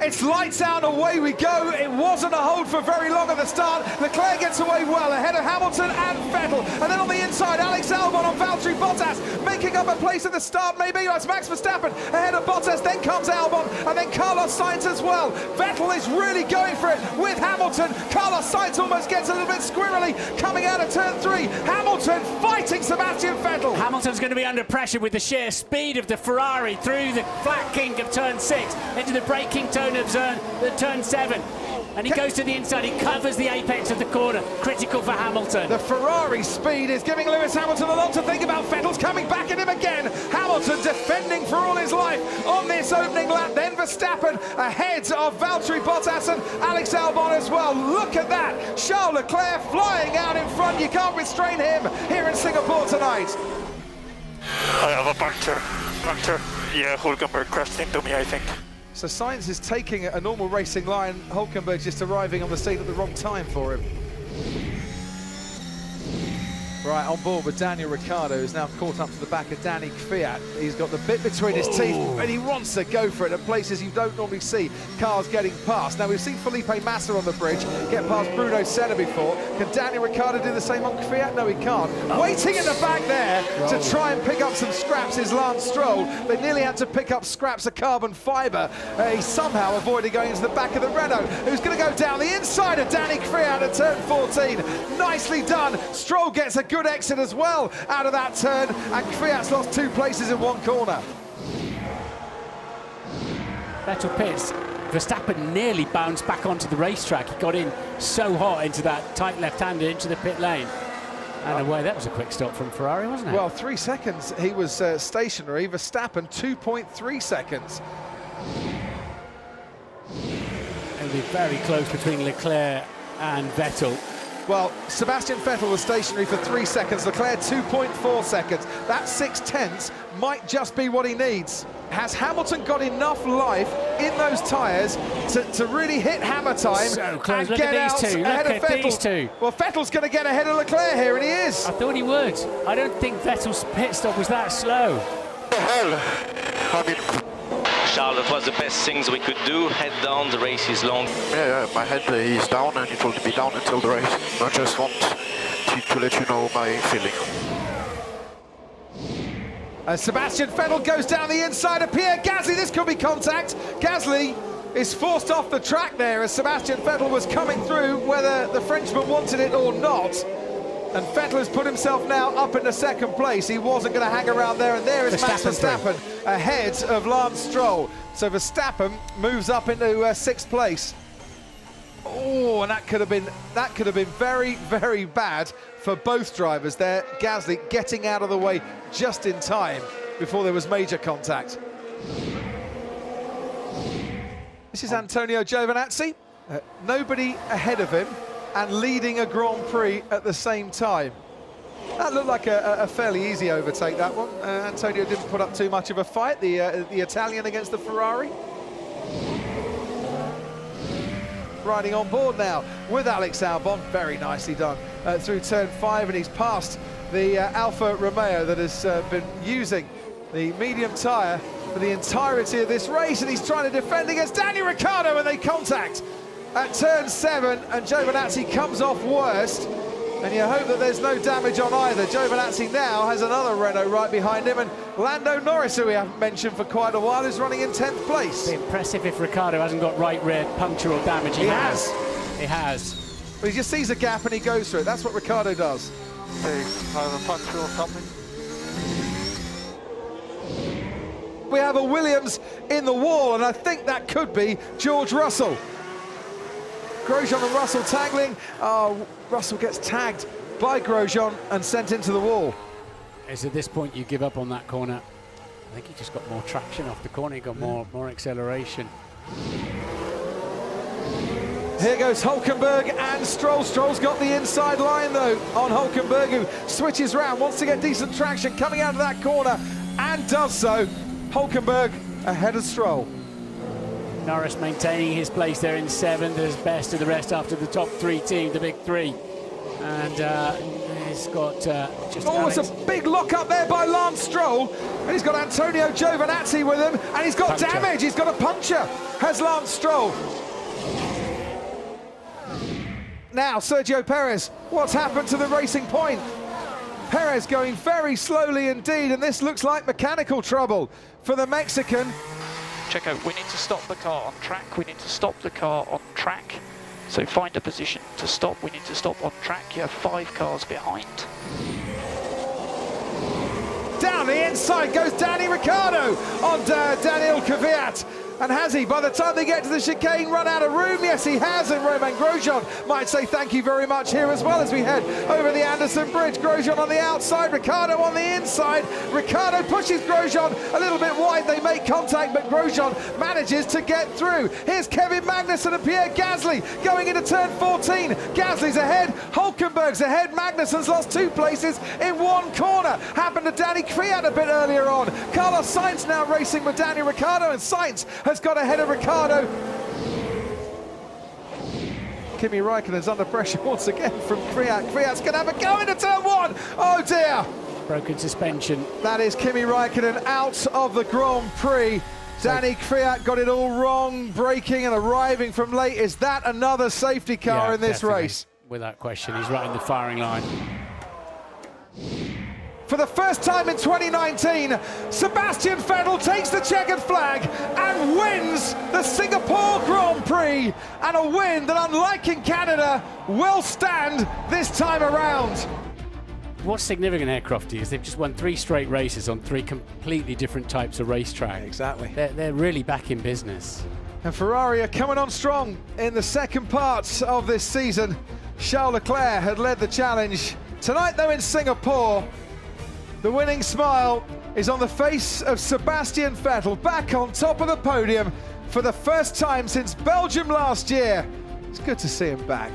It's lights out, away we go. It wasn't a hold for very long at the start. Leclerc gets away well ahead of Hamilton and Vettel. And then on the inside, Alex Albon on Valtteri Bottas, making up a place at the start maybe. That's Max Verstappen ahead of Bottas, then comes Albon, and then Carlos Sainz as well. Vettel is really going for it with Hamilton. Carlos Sainz almost gets a little bit squirrely coming out of turn 3. Hamilton fighting Sebastian Vettel. Hamilton's going to be under pressure with the sheer speed of the Ferrari through the flat kink of turn 6 into the braking turn of turn 7. And he goes to the inside, he covers the apex of the corner. Critical for Hamilton. The Ferrari speed is giving Lewis Hamilton a lot to think about. Vettel's coming back at him again. Hamilton defending for all his life on this opening lap. Then Verstappen ahead of Valtteri Bottas and Alex Albon as well. Look at that. Charles Leclerc flying out in front. You can't restrain him here in Singapore tonight. I have a puncture. Yeah, Hulkenberg crashed into me, I think. So Sainz is taking a normal racing line. Hulkenberg just arriving on the scene at the wrong time for him. Right, on board with Daniel Ricciardo, who's now caught up to the back of Danny Kvyat. He's got the bit between his teeth, and he wants to go for it at places you don't normally see cars getting past. Now, we've seen Felipe Massa on the bridge get past Bruno Senna before. Can Daniel Ricciardo do the same on Kvyat? No, he can't. Waiting in the back there to try and pick up some scraps is Lance Stroll. They nearly had to pick up scraps of carbon fibre. He somehow avoided going into the back of the Renault, who's going to go down the inside of Danny Kvyat at turn 14. Nicely done. Stroll gets a good exit as well out of that turn, and Kvyat's lost 2 places in 1 corner. Vettel pits. Verstappen nearly bounced back onto the racetrack. He got in so hot into that tight left-hander into the pit lane. And away, that was a quick stop from Ferrari, wasn't it? Well, 3 seconds he was stationary. Verstappen 2.3 seconds. It'll be very close between Leclerc and Vettel. Well, Sebastian Vettel was stationary for 3 seconds, Leclerc 2.4 seconds. That 6/10 might just be what he needs. Has Hamilton got enough life in those tyres to really hit hammer time so close. and Look get at out these two. ahead Look of at Vettel? These two. Well, Vettel's going to get ahead of Leclerc here, and he is. I thought he would. I don't think Vettel's pit stop was that slow. What the hell? I mean, Charles, that was the best things we could do. Head down, the race is long. yeah, my head is down and it will be down until the race. I just want to let you know my feeling. Sebastian Vettel goes down the inside of Pierre Gasly. This could be contact. Gasly is forced off the track there as Sebastian Vettel was coming through, whether the Frenchman wanted it or not. And Vettel has put himself now up into 2nd place. He wasn't going to hang around there, and there is Max Verstappen ahead of Lance Stroll. So Verstappen moves up into 6th place. Oh, and that could have been very, very bad for both drivers there. Gasly getting out of the way just in time before there was major contact. This is Antonio Giovinazzi. Nobody ahead of him and leading a Grand Prix at the same time. That looked like a fairly easy overtake, that one. Antonio didn't put up too much of a fight, the Italian against the Ferrari. Riding on board now with Alex Albon, very nicely done, through turn 5, and he's passed the Alfa Romeo that has been using the medium tyre for the entirety of this race, and he's trying to defend against Daniel Ricciardo, and they contact at turn 7, and Giovinazzi comes off worst, and you hope that there's no damage on either. Giovinazzi now has another Renault right behind him, and Lando Norris, who we haven't mentioned for quite a while, is running in 10th place. It'd be impressive if Ricciardo hasn't got right rear puncture or damage. He has. He has. But he just sees a gap and he goes through it. That's what Ricciardo does. Hey, I have a puncture or something. We have a Williams in the wall, and I think that could be George Russell. Grosjean and Russell tangling. Oh, Russell gets tagged by Grosjean and sent into the wall. It's at this point you give up on that corner. I think he just got more traction off the corner. He got more acceleration. Here goes Hulkenberg and Stroll. Stroll's got the inside line, though, on Hulkenberg, who switches round, wants to get decent traction coming out of that corner, and does so. Hulkenberg ahead of Stroll. Norris maintaining his place there in 7th, as best of the rest after the top 3 team, the big 3. And He's got just. Oh, it's a big lock up there by Lance Stroll. And he's got Antonio Giovinazzi with him. And he's got Puncture. damage. He's got a puncture. Has Lance Stroll. Now, Sergio Perez. What's happened to the Racing Point? Perez going very slowly indeed. And this looks like mechanical trouble for the Mexican. Checo, we need to stop the car on track. We need to stop the car on track. So find a position to stop. We need to stop on track. You have 5 cars behind. Down the inside goes Danny Ricciardo on Daniel Kvyat. And has he, by the time they get to the chicane, run out of room? Yes, he has, and Romain Grosjean might say thank you very much here as well as we head over the Anderson Bridge. Grosjean on the outside, Ricciardo on the inside. Ricciardo pushes Grosjean a little bit wide. They make contact, but Grosjean manages to get through. Here's Kevin Magnussen and Pierre Gasly going into turn 14. Gasly's ahead, Hulkenberg's ahead. Magnussen's lost 2 places in 1 corner. Happened to Danny Kvyat a bit earlier on. Carlos Sainz now racing with Daniel Ricciardo, and Sainz has got ahead of Ricciardo. Kimi Raikkonen's under pressure once again from Kvyat. Kvyat's going to have a go into turn 1. Oh dear. Broken suspension. That is Kimi Raikkonen out of the Grand Prix. Danny Kvyat got it all wrong, braking and arriving from late. Is that another safety car in this definitely. race? Without question, he's right in the firing line. For the first time in 2019, Sebastian Vettel takes the checkered flag and wins the Singapore Grand Prix, and a win that, unlike in Canada, will stand this time around. What's significant here, Crofty, is they've just won 3 straight races on 3 completely different types of racetrack. Exactly. They're really back in business. And Ferrari are coming on strong in the second part of this season. Charles Leclerc had led the challenge. Tonight, though, in Singapore, the winning smile is on the face of Sebastian Vettel, back on top of the podium for the first time since Belgium last year. It's good to see him back.